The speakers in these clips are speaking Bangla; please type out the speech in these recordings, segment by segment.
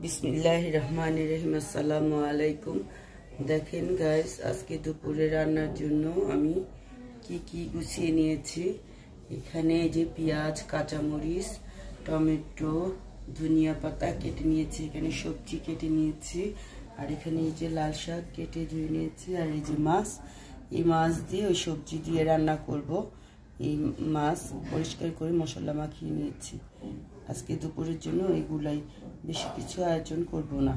বিসমিল্লাহির রহমানির রহিম। আসসালামু আলাইকুম। দেখেন গাইস, আজকে দুপুরে রান্নার জন্য আমি কি গুছিয়ে নিয়েছি। এখানে যে পেঁয়াজ, কাঁচামরিচ, টমেটো, ধনিয়া পাতা কেটে নিয়েছি, এখানে সবজি কেটে নিয়েছি, আর এখানে এই যে লাল শাক কেটে ধুয়ে নিয়েছি, আর এই যে মাছ, এই মাছ দিয়ে ওই সবজি দিয়ে রান্না করব। এই মাছ পরিষ্কার করে মশলা মাখিয়ে নিয়েছি। আজকে দুপুরের জন্য এগুলাই, বেশি কিছু আয়োজন করব না।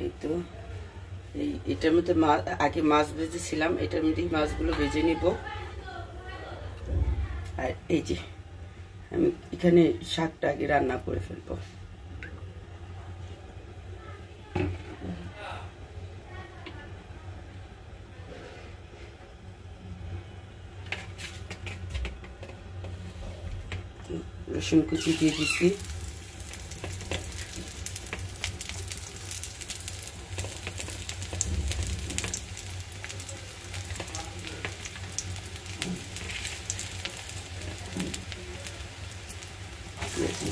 এই তো এটার মধ্যে আগে মাছ ভেজেছিলাম, এটার মধ্যে মাছগুলো ভেজে নিব। আর এই যে আমি এখানে শাকটা আগে রান্না করে ফেলবো। রসুন কুচি দিয়ে দিচ্ছি,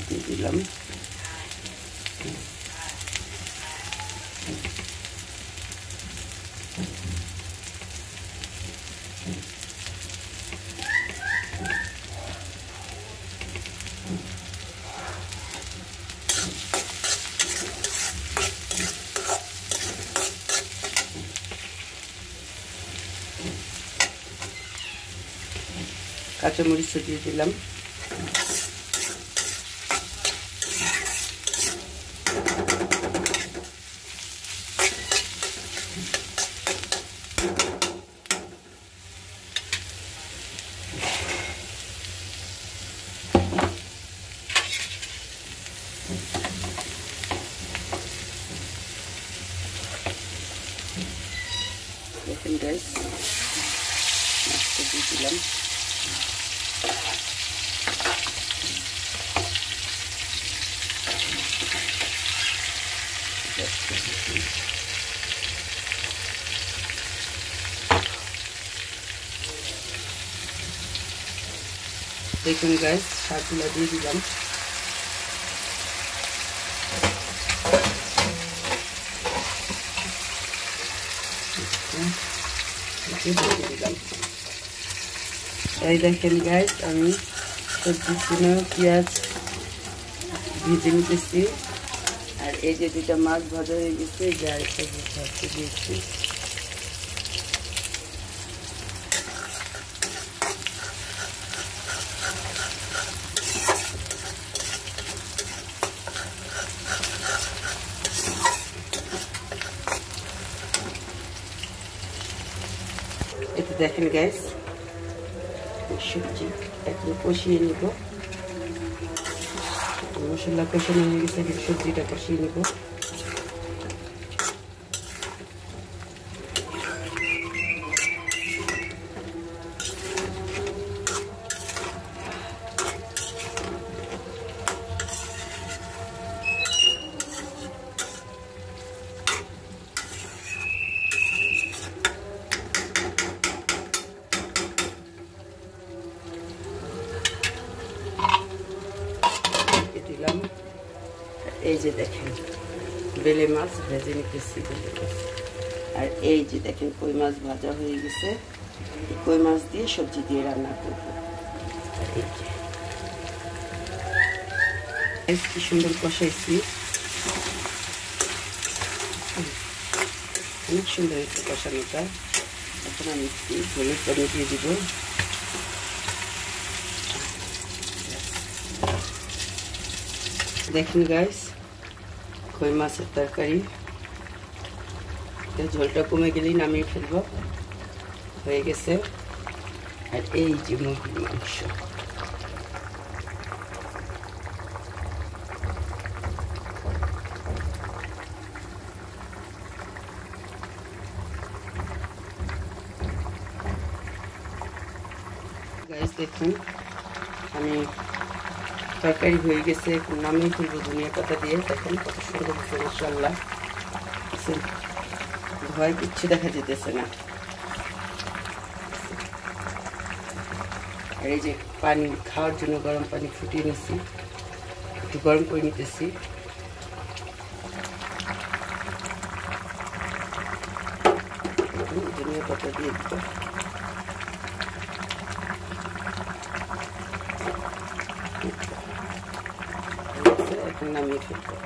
দিয়ে দিলাম। কাঁচামরিচ দিয়ে দিলাম। দেখেন গাইস, মাছটা দিয়ে দিলাম। দেখুন গাইস, শাকগুলো দিয়ে দিলাম। এই দেখেন গাইস, আমি সবজির জন্য পেঁয়াজ ভেজে নিতেছি, আর এই যে দুটা মাছ ভাজা হয়ে গেছে, যা একটা দিয়েছি। এতে দেখেন গ্যাস, সবজি এখন কষিয়ে নিব। মশলা কষানো হয়ে গেছে, সবজিটা কষিয়ে নিব। দিলাম। এই যে দেখেন বেলে মাছ ভেজে নিতেছি, আর এই যে দেখেন কই মাছ ভাজা হয়ে গেছে। কই মাছ দিয়ে সবজি দিয়ে রান্না করবো। কি সুন্দর কষাইছি, অনেক সুন্দর হয়েছে কষানোটা। এখন আমি হলুদ পানি দিয়ে দিব। দেখুন গাইস, কই মাছের তরকারি, ঝোলটা কমে গেলেই নামিয়ে ফেলবো, হয়ে গেছে। আর এই যে মুরগির মাংস, গাইস দেখুন আমি তরকারি হয়ে গেছে, এখন নামিয়ে তুলবো ধনিয়া পাতা দিয়ে। দেখেন কত সুন্দর হচ্ছে মাশাআল্লাহ, ভয় কিচ্ছু দেখা যেতেছে না। আর এই যে পানি খাওয়ার জন্য গরম পানি ফুটিয়ে নিচ্ছি, একটু গরম করে নিতেছি। ধনিয়া পাতা দিয়ে দিব, এখন নামিয়ে ফেলবো।